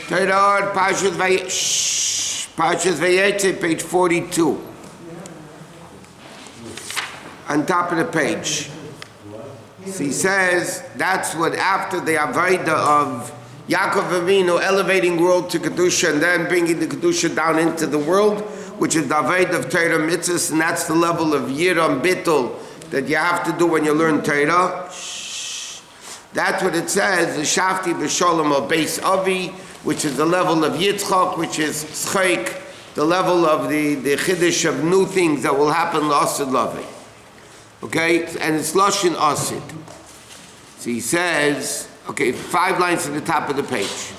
Torah, Parshas Vayetze, page 42. On top of the page. So he says that's what after the Avodah of Yaakov Avinu elevating world to Kedusha and then bringing the Kedusha down into the world, which is the Avodah of Torah Mitzvahs, and that's the level of Yiram Bittul that you have to do when you learn Torah. That's what it says, the Shafti B'Sholem or Beis Avi, which is the level of Yitzchak, which is Schek, the level of the Chiddush of new things that will happen L'Asid Lavi. Okay, and it's Lashon Asid. So he says, okay, 5 lines to the top of the page.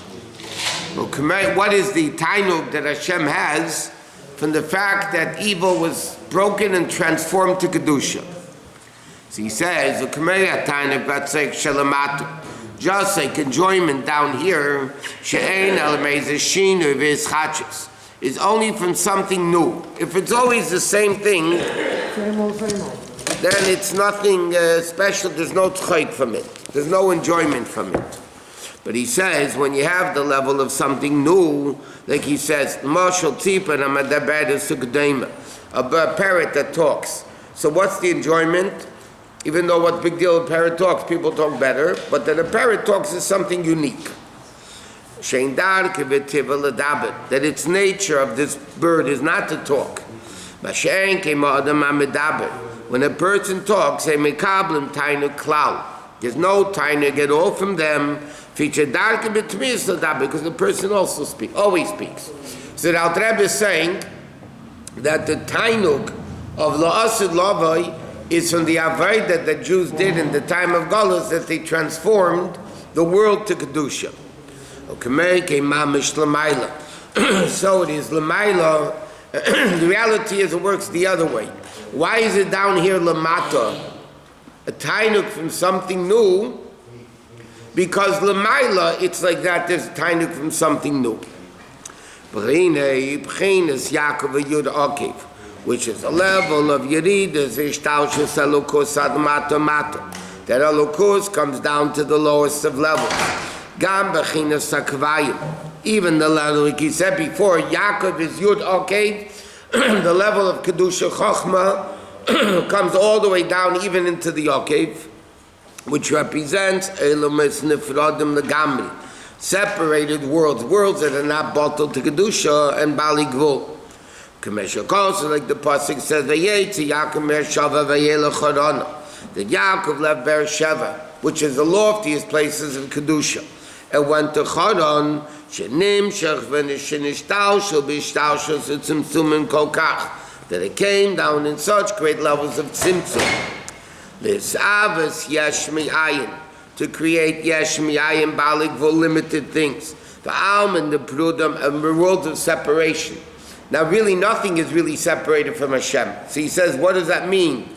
Well, what is the tainug that Hashem has from the fact that evil was broken and transformed to Kedusha? So he says, just like enjoyment down here, is only from something new. If it's always the same thing, Same old. then it's nothing special. There's no tzchok from it. There's no enjoyment from it. But he says, when you have the level of something new, like he says, a parrot that talks. So what's the enjoyment? Even though what big deal a parrot talks, people talk better, but that a parrot talks is something unique. That its nature of this bird is not to talk. When a person talks, there's no tainug at all from them, because the person also always speaks. So the Alter Rebbe is saying that the tainug of La'asid Lavai is from the Avodah that Jews did in the time of Galus, that they transformed the world to Kedusha. So it is Lamaila. The reality is it works the other way. Why is it down here Lamata? A tainuk from something new, because Lamaila, it's like that, there's a tainuk from something new. Which is a level of Yeridas, that Elokus comes down to the lowest of levels. Even the level, like he said before, Yaakov is Yud Akev, the level of Kedusha Chochma comes all the way down even into the Akev, which represents Elomis Nifradim Legamri, separated worlds that are not bottled to Kedusha and Bali Gvul. Also, like the pasuk says, Vayetze Yaakov Mershava Vayela Chorana, that Yaakov left Beersheva, which is the loftiest places of Kedusha, and went to Choron, that it came down in such great levels of tzimtzum. To create yesh mi'ayin balik for limited things. The almond, the prudam, and the world of separation. Now really nothing is really separated from Hashem. So he says, what does that mean?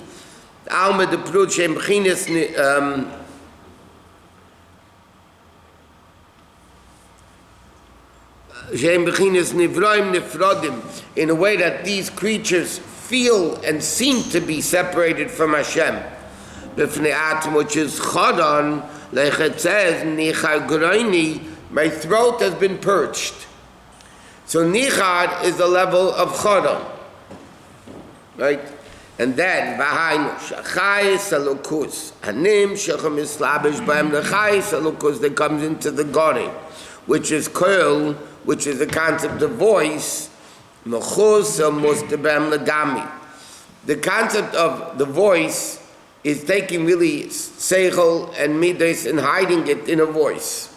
The almond, the prud, shem b'chinas, in a way that these creatures feel and seem to be separated from Hashem. Which is Chodon, like it says, my throat has been purged. So Nichad is the level of Chodon. Right? And then, V'hainu, Shachayis Elokus, Hanim Shechem Islabish B'hem L'chayis Elokus, that comes into the Gorim, which is Kol, which is the concept of voice, Mechus Mustabem Legami. The concept of the voice is taking really Seichel and Midas and hiding it in a voice.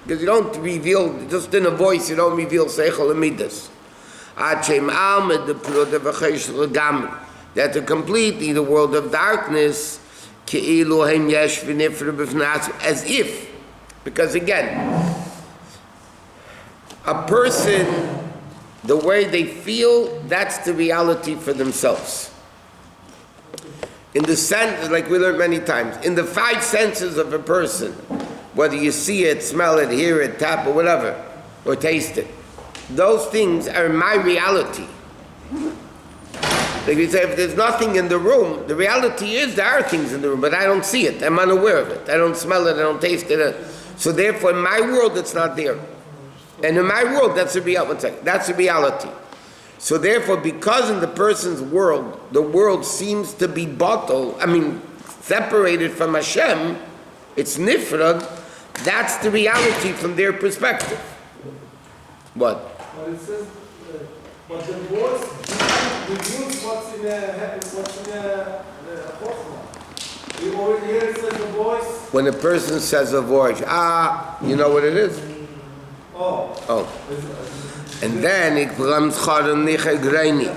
Because you don't reveal, just in a voice, you don't reveal Seichel and Midas. That to completely the world of darkness, as if, because again, a person, the way they feel, that's the reality for themselves. In the sense, like we learned many times, in the 5 senses of a person, whether you see it, smell it, hear it, tap it, whatever, or taste it, those things are my reality. Like we say, if there's nothing in the room, the reality is there are things in the room, but I don't see it, I'm unaware of it, I don't smell it, I don't taste it. So therefore, in my world, it's not there. And in my world, that's the reality. That's the reality. So therefore, because in the person's world, the world seems to be separated from Hashem, it's nifrad, that's the reality from their perspective. What? But it says, but the words reveals what's in the Chokhmah. We already hear it says the voice. When a person says a voice, you know what it is? Oh. And then it becomes Choron Nicha Greini.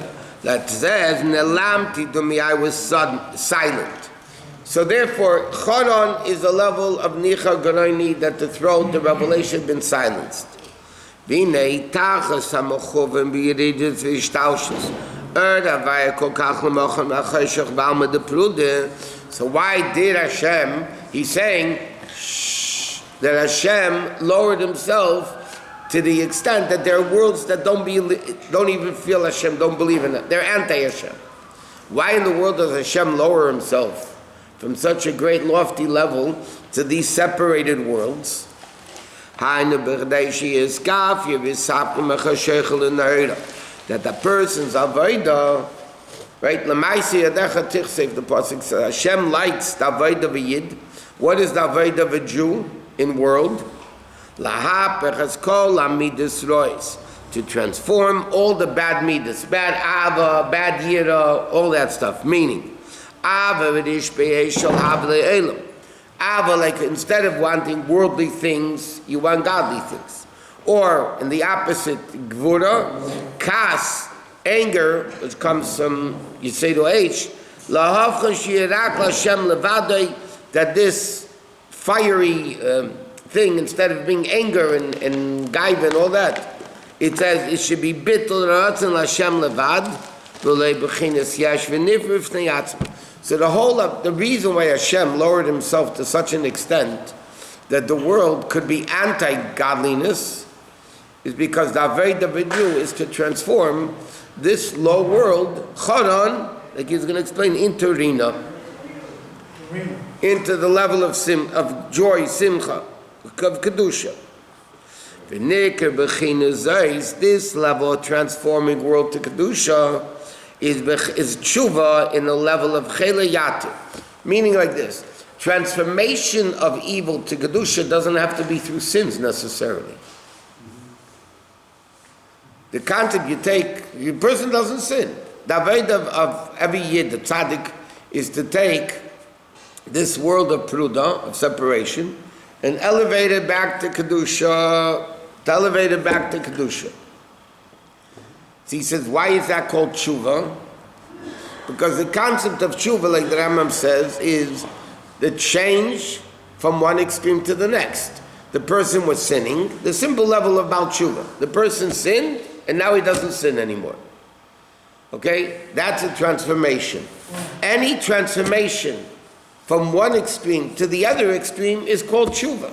That says, Nelamti to me, I was silent. So therefore, Choron is a level of Nicha Greini that the throat, the revelation, been silenced. Vinei Tachas HaMochuvim B'Yeridus V'Ishtaushes. So why did Hashem, he's saying, that Hashem lowered himself to the extent that there are worlds that don't even feel Hashem, don't believe in it. They're anti-Hashem. Why in the world does Hashem lower himself from such a great lofty level to these separated worlds? That the person's avodah, right? L'maisi yadecha tichsev, the pasuk says, Hashem lights the avodah of a yid. What is the avodah of a Jew in world? Lahapech kol amidas rois, to transform all the bad midas, bad ava, bad yira, all that stuff. Meaning, ava v'dish be'eshel ava le'elam. Ava, like instead of wanting worldly things, you want godly things. Or, in the opposite, gvura, kas, anger, which comes from Yiseidu H, lahavcha shirak l'Hashem levadei, that this fiery thing, instead of being anger and gaiva and all that, it says it should be bittul ratzon l'Hashem levad, v'lei b'chinas yesh v'nifr v'fnei atzma. So the reason why Hashem lowered himself to such an extent that the world could be anti-godliness is because the avodah of a Jew is to transform this low world, Choron, like he's going to explain, into Rina, into the level of joy, Simcha, of Kedusha. This level of transforming world to Kedusha is tshuva in the level of Chela Yatir. Meaning like this, transformation of evil to Kedusha doesn't have to be through sins necessarily. The concept you take, the person doesn't sin. The avodah of every yid, the tzaddik, is to take this world of pruda, of separation, and elevate it back to Kedusha, So he says, why is that called tshuva? Because the concept of tshuva, like the Rambam says, is the change from one extreme to the next. The person was sinning, the simple level of Baal tshuva. The person sinned, and now he doesn't sin anymore. Okay? That's a transformation. Any transformation from one extreme to the other extreme is called tshuva.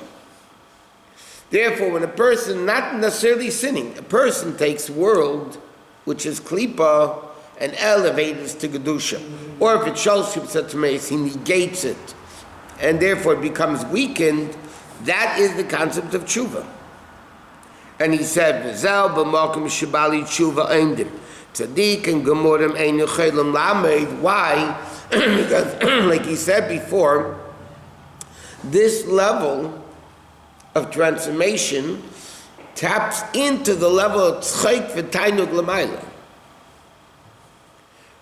Therefore, when a person, not necessarily sinning, a person takes world, which is klipa, and elevates it to kedusha. Or if it's shalshim satmeis, he negates it, and therefore it becomes weakened, that is the concept of tshuva. And he said, "V'zel b'makom shebali tshuva eindim tzaddik and gemurim einu chelam lamed." Why? Because, like he said before, this level of transformation taps into the level of tzchayk v'tainug l'mayla.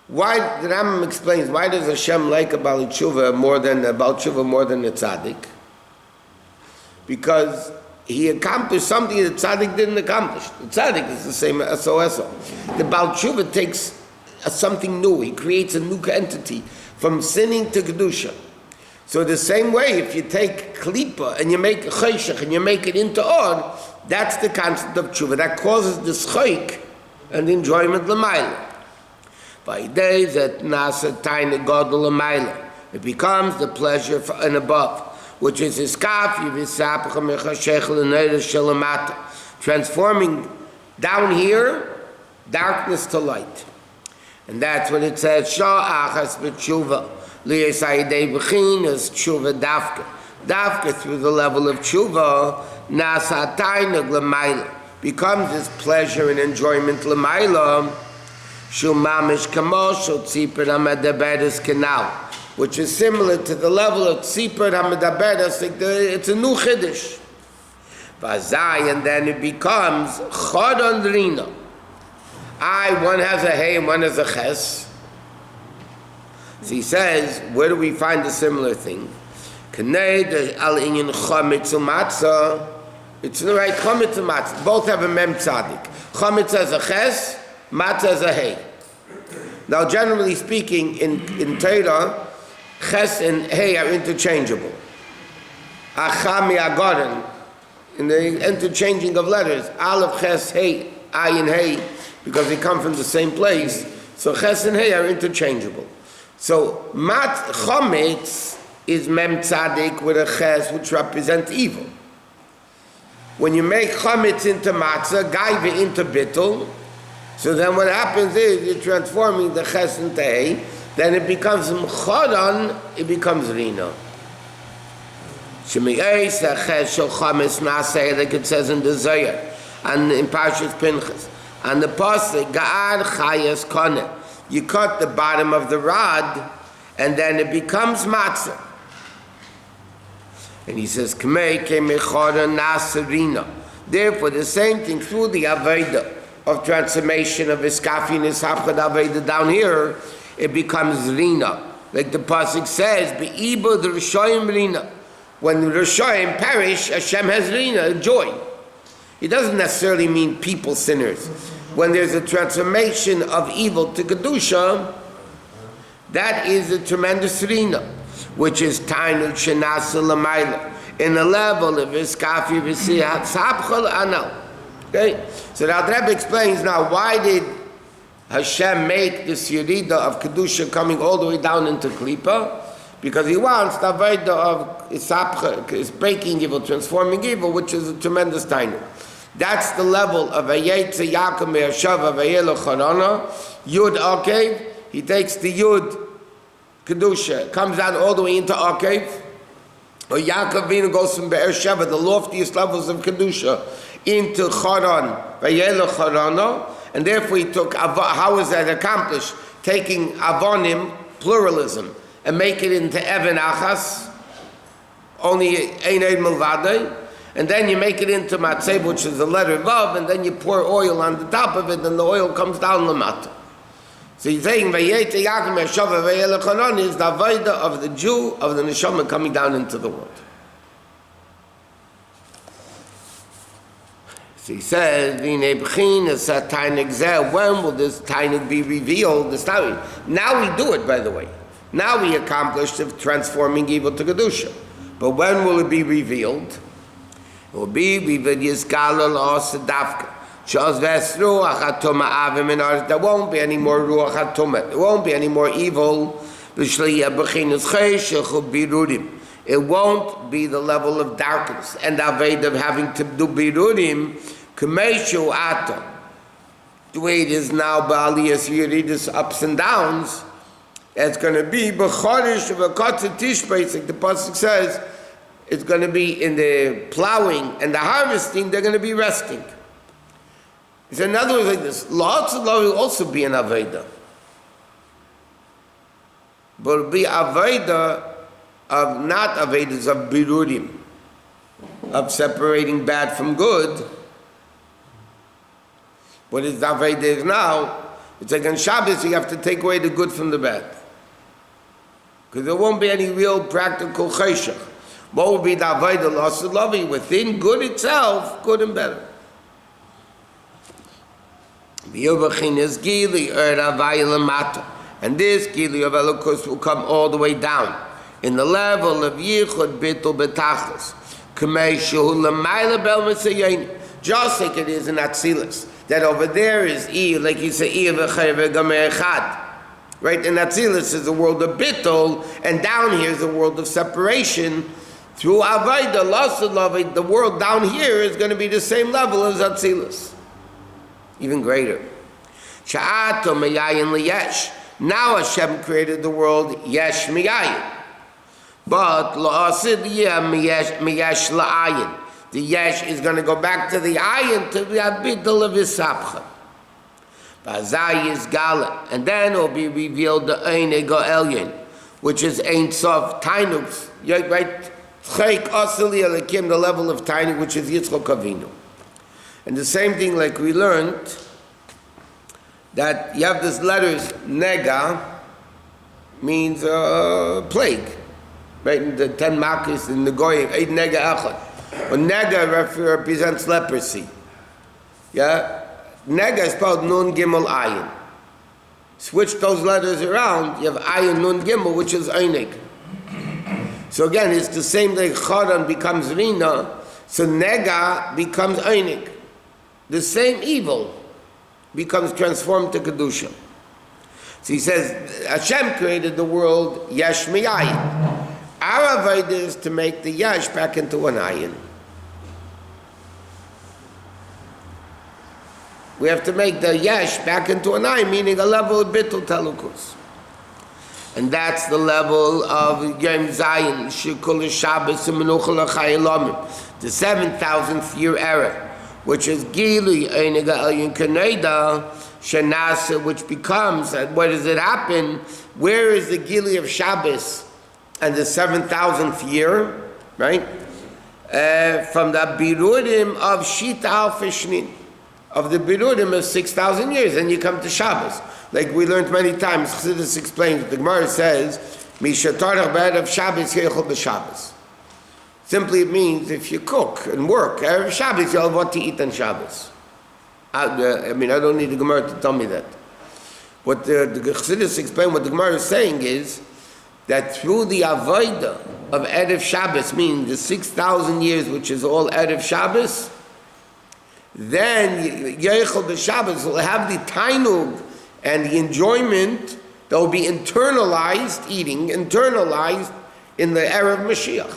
Why? The Rambam explains why does Hashem like a Baal Tshuva more than a tzaddik? Because he accomplished something that tzaddik didn't accomplish. The tzaddik is the same as SOS. The Baal Tshuva takes something new. He creates a new entity from sinning to kedusha. So the same way, if you take klipa and you make a chayshach and you make it into or, that's the concept of tshuva. That causes the schayk and enjoyment l'mayla. By days that nasa taina gadol l'mayla, it becomes the pleasure and above, which is transforming down here darkness to light. And that's what it says, sha'achas b'tshuva li'yisayidei b'chinas tshuva dafka through the level of tshuva nasa tainug l'mayla, becomes this pleasure and enjoyment l'mayla, shul mamish kamoshel tzipur ha'medaberes canal, which is similar to the level of tzipur ha'medaberes, like it's a new chiddush. Vazai, and then it becomes chodon rina. One has a hey and one has a ches. So he says, where do we find a similar thing? Knei al inyan chametz u'matzah. It's the right chametz and matzah. Both have a mem tzadik. Chametz has a ches, matzah has a hey. Now, generally speaking, in Torah, ches and hey are interchangeable. Achami agoren, in the interchanging of letters, aleph, ches, hey, ayin, hey, because they come from the same place. So ches and hey are interchangeable. So chametz is mem tzadik with a ches, which represents evil. When you make chametz into matzah, gaiva into bittul, so then what happens is you're transforming the ches into hey, then it becomes mchodon, it becomes rina. Shemi'eis ches shel chametz naseh, like it says in the Zohar, and in Parshas Pinchas, and the pasuk ga'ar chayas koneh. You cut the bottom of the rod, and then it becomes matzah. And he says, therefore, the same thing through the Aveda of transformation of Iskafinus Hapchad Aveda down here, it becomes Rina. Like the pasuk says, Be'ibud Rishoyim Rina. When the Rishoyim perish, Hashem has Rina, joy. It doesn't necessarily mean people sinners. When there's a transformation of evil to Kedusha, that is a tremendous Rina, which is Tainut Shenasa Lamayla, in the level of Iskafi V'Siyat Sapchal Anal. Okay? So now the Rebbe explains now, why did Hashem make this Yerida of Kedusha coming all the way down into Klippa? Because he wants the Vayda of Isapcha, is breaking evil, transforming evil, which is a tremendous Tainut. That's the level of Vayetze Yaakov Me'ashava Vayelo Charana, Yud Akev. He takes the Yud Kedusha, comes down all the way into Akev, or Yaakov Vinu goes from Be'er-Sheva, the loftiest levels of Kedusha, into Charan, Vayelo Charana, and therefore he took, how is that accomplished? Taking Avonim, pluralism, and make it into Even Achas, only Ein Eid Milvadei, and then you make it into Matzeh, which is the letter Vav, and then you pour oil on the top of it, and the oil comes down Lamata. So he's saying, Vayetze Yaakov Me'ashava Vayelo Charana is the Avodah of the Jew, of the Neshama coming down into the world. So he says, when will this Tainig be revealed? Now we do it, by the way. Now we accomplished of transforming evil to Kedusha. But when will it be revealed? It will be Yizgalal Osadavka. There won't be any more Ruach HaTumah. There won't be any more evil. It won't be the level of darkness and the Aved of having to do Birudim. The way it is now, Ba'aliyas Yeridus ups and downs, it's going to be B'chorish of a Kotzah Tishbeis, like the pasuk says, it's going to be in the plowing and the harvesting, they're going to be resting. So in other words, like this, lots of love will also be an Aveda. But it'll be Aveda of not Avedas, of Birudim, of separating bad from good. What is the Aveda is now, it's like on Shabbos you have to take away the good from the bad. Because there won't be any real practical cheshach. What will be the Aveda loss of love? Within good itself, good and better. And this Gili of Elokus will come all the way down in the level of Yichud Bittul Betachlis. Just like it is in Atzilus, that over there is like you say, right? In Atzilus is the world of Bittul, and down here is the world of separation. Through Avayda, loss of love, the world down here is going to be the same level as Atzilus. Even greater. Now Hashem created the world yesh miyayin. But la'asid miyesh la'ayin. the yesh is going to go back to the ayin to be a bittul of his sapcha. V'azai is gala, and then it will be revealed the ein ego elyon, which is ein sof tainus, right? Chayk asali alakim, the level of tainuk, which is Yitzchok Avinu. And the same thing, like we learned, that you have this letters nega means plague, right? In the 10 makis in the goyim, 8 nega echad. But nega represents leprosy. Yeah, nega is spelled nun gimel ayin. Switch those letters around, you have ayin nun gimel, which is einig. So again, it's the same thing. Choron becomes rina, so nega becomes einig. The same evil becomes transformed to kedusha. So he says, Hashem created the world yesh mi'ayin. Our avodah is to make the yesh back into an ayin. We have to make the yesh back into an ayin, meaning a level of bittul talukus. And that's the level of Yom Zayin, Shikul Shabbos and Menucha L'Chayilamim, the 7,000th year era, which is Gili Einiga Elyon Kaneda Shanasa, which becomes, what does it happen? Where is the Gili of Shabbos and the 7,000th year, right? From the Birudim of Shita Al-Fishnin, of the Birudim of 6,000 years, and you come to Shabbos. Like we learned many times, Chassidus explains, the Gemara says, Misha Tarach B'Erev Shabbos Yechol B'Shabbos. Simply it means if you cook and work, Erev Shabbos, you'll have what to eat on Shabbos. I mean, I don't need the Gemara to tell me that. What the Chassidus explain, what the Gemara is saying is, that through the Avodah of Erev Shabbos, meaning the 6,000 years, which is all Erev Shabbos, then Yechol B'Shabbos will have the Tainug, and the enjoyment that will be internalized, eating, internalized in the era of Mashiach.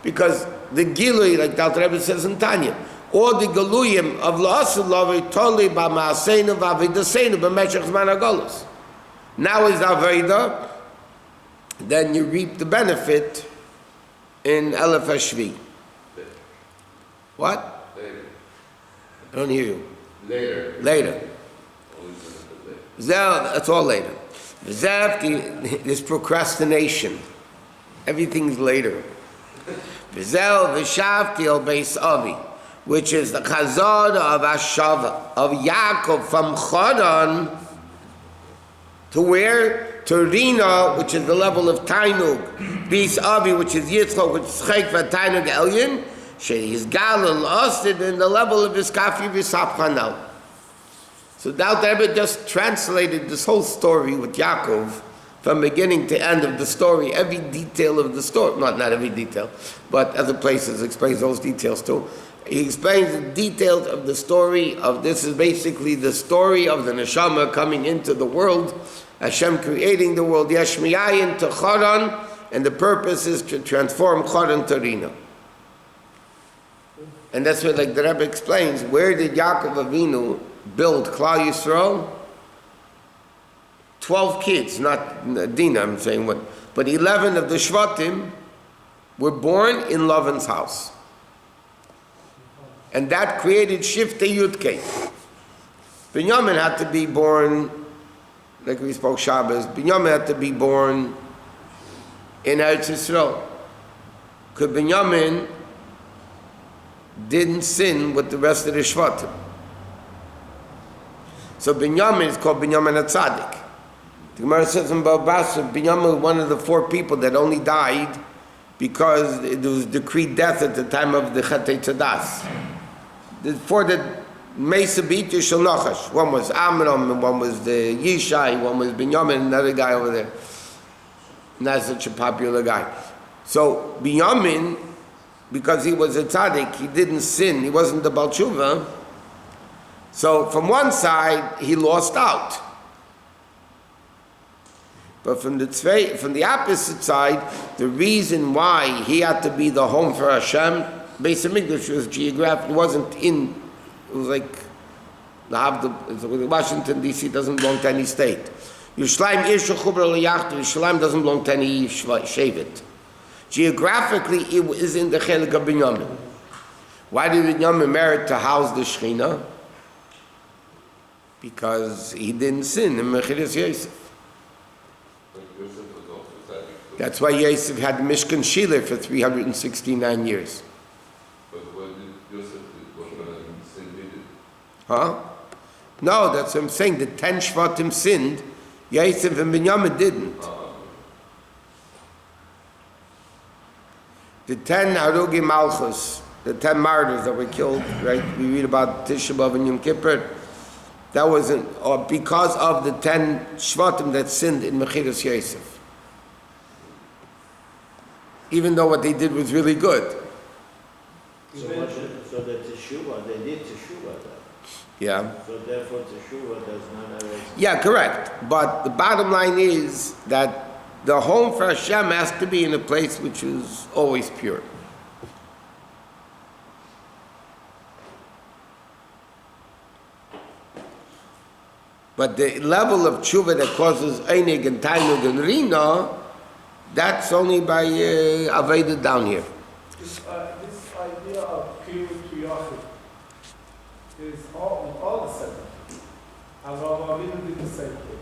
Because the Gilui, like Dr. Rebbe says in Tanya, all the Galuyim of La'asulavi, Toli, Ba'ma'aseinu, V'avidaseinu, B'meshach Zman HaGolus. Now is Aveda, then you reap the benefit in Elef HaShvi. What? Later. I don't hear you. Later. That's all later. There's procrastination. Everything's later. Which is the chazara of Ashava, of Yaakov from Choron to where? To Rina, which is the level of Tainug, Bis Avi, which is Yitzchok, which is Chayk Tainug Elyon, She's Galil Osid in the level of Iskafi V'Sapchanal. So Dal Rebbe just translated this whole story with Yaakov from beginning to end of the story, every detail of the story, not every detail, but other places explains those details too. He explains the details of the story of this is basically the story of the neshama coming into the world, Hashem creating the world, Yesh Mi'ayin to Choron, and the purpose is to transform Choron to Rina. And that's what, like the Rebbe explains, where did Yaakov Avinu build Klal Yisrael? 12 kids, not Dina, I'm saying what, but 11 of the Shvatim were born in Lavan's house. And that created Shiftei Yudkei. Binyamin had to be born, like we spoke Shabbos, Binyamin had to be born in Eretz Yisrael. Because Binyamin didn't sin with the rest of the Shvatim. So Binyamin is called Binyamin HaTzadik. The Gemara says in Babasa, Binyamin was one of the 4 people that only died because it was decreed death at the time of the Chetei Tzadas. The 4 that Mesa beat Yishal Nachash. One was Amram, and one was the Yishai, one was Binyamin, another guy over there. Not such a popular guy. So Binyamin, because he was a tzaddik, he didn't sin, he wasn't the Baal Tshuva. So from one side, he lost out. But from the opposite side, the reason why he had to be the home for Hashem, Beis HaMikdash was geographically, wasn't in, it was like, Washington D.C. doesn't belong to any state. Yerushalayim doesn't belong to any shevet. Geographically, it is in the Chelik of Binyamin. Why did Binyamin merit to house the Shechina? Because he didn't sin in Mechiras Yosef. But Yosef was also tzaddik. That's why Yosef had Mishkan Shiloh for 369 years. But what did Yosef do? What sin he did? Huh? No, that's what I'm saying. The 10 Shvatim sinned. Yosef and Binyamin didn't. The 10 Harugi Malchus, the 10 martyrs that were killed, right? We read about Tisha B'Av and Yom Kippur. That wasn't, or because of the 10 Shvatim that sinned in Mechiras Yosef. Even though what they did was really good. So the teshuvah, they did teshuvah then. Yeah. So therefore teshuvah does not have a... Yeah, correct. But the bottom line is that the home for Hashem has to be in a place which is always pure. But the level of tshuva that causes einig and tainug and rina, that's only by Aveda down here. This idea of Kiru to Yachid is all the same. Avraham Avinu did the same thing.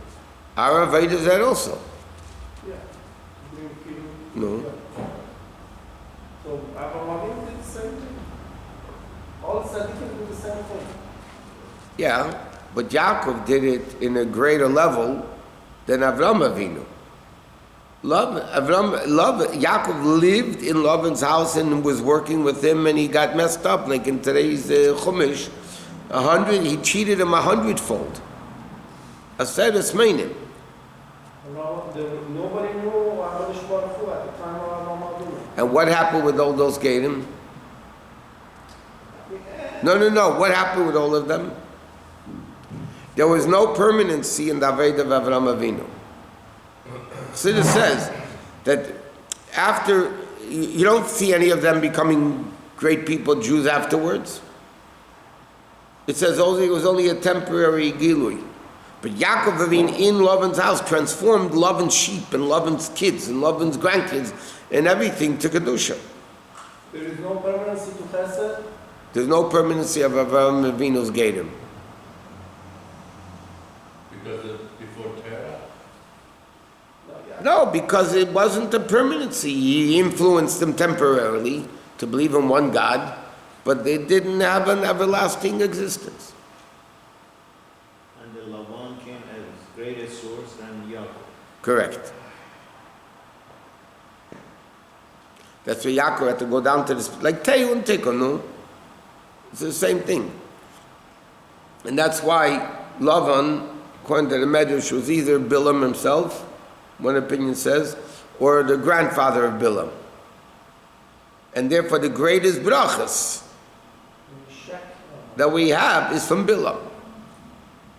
Our Aveda is that also. Yeah. Bring Kiru to No. Yachid. So Avraham Avinu did the same thing. All the tzaddikim do the same thing. Yeah, but Yaakov did it in a greater level than Avram Avinu. Yaakov lived in Lavan's house and was working with him, and he got messed up. Like in today's Chumash, 100, he cheated him 100-fold. Aseres Meinim. Nobody knew HaKadosh Baruch Hu at the time of Avraham Avinu. And what happened with all those Gedim? No. What happened with all of them? There was no permanency in the Aved of Avraham Avinu. Chassidus says that after, you don't see any of them becoming great people, Jews, afterwards. It says it was only a temporary gilui. But Yaakov Avinu in Lavan's house transformed Lavan's sheep and Lavan's kids and Lavan's grandkids and everything to Kedusha. There is no permanency to Chesed. There's no permanency of Avraham Avinu's Gedim. Because before Torah? No, because it wasn't a permanency. He influenced them temporarily to believe in one God, but they didn't have an everlasting existence. And the Lavan came as greater source than Yaakov. Correct. That's why Yaakov had to go down to this, like Tehu and Tikkun, no? It's the same thing. And that's why Lavan, according to the Medrash, was either Bilam himself, one opinion says, or the grandfather of Bilam. And therefore the greatest brachas that we have is from Bilam.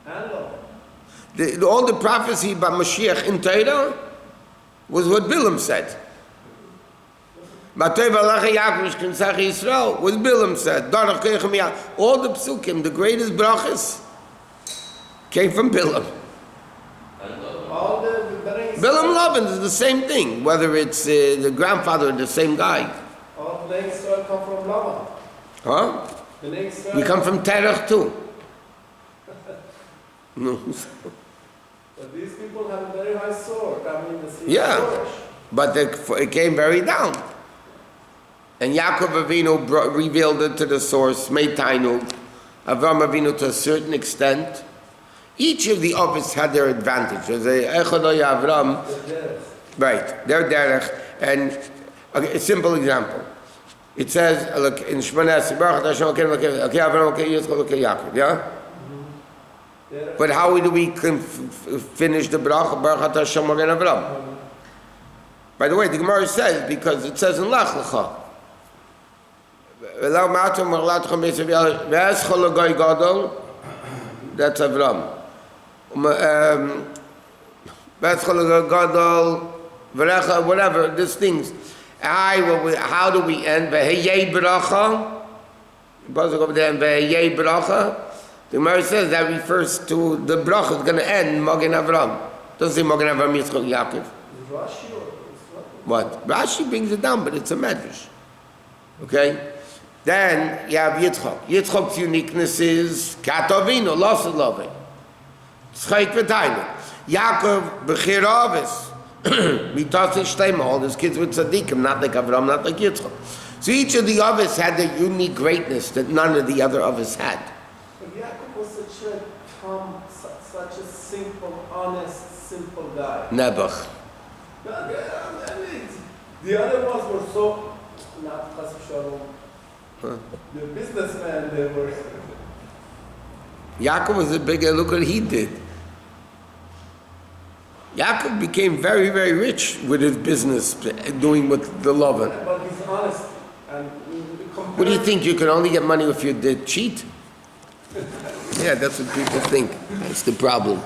All the prophecy about Mashiach in Torah was what Bilam said. Matei Valacha Yaakov Shkinsach Yisrael was Bilam said. All the psukim, the greatest brachas, came from Bilam. Bilam Lavan is the same thing, whether it's the grandfather or the same guy. All the names come from Lavan. Huh? The names We come from Terach too. No. But these people have a very high sword. I mean, the Yeah. Sword. But it came very down. And Yaakov Avinu revealed it to the source, made Tainug, Avram Avinu to a certain extent. Each of the others had their advantages. Avram, right, their derech. And a simple example. It says, look, in Shemona Esrei, okay, Avram, okay, Yitzchak, okay, Yaakov, yeah? But how do we finish the bracha? Baruch Hashem Magen Avram. By the way, the Gemara says, because it says in Lech Lecha, that's Avram. Whatever, these things. How do we end? V'heyei bracha. The Gemara says that refers to the bracha is going to end Magen Avram. Doesn't say Magen Avram Yitzchak Yaakov. What? Rashi brings it down, but it's a medrash. Okay? Then you have Yitzchak. Yitzchak's uniqueness is Katovino, loss of loving. Tzchak v'taynu. Yaakov, Bechir Avis. Mitas Shtema, all his kids were tzaddikim, not like Avram, not like Yitzchak. So each of the Avis had a unique greatness that none of the other Avis had. But Yaakov was such a calm, such a simple, honest, simple guy. Nebuch. The other ones were so, not Chas v'Shalom. The businessmen, they were. Yaakov was a bigger, look what he did. Yaakov became very, very rich with his business, doing with the lover. But he's honest. And What do you think? You can only get money if you did cheat? Yeah, that's what people think. That's the problem.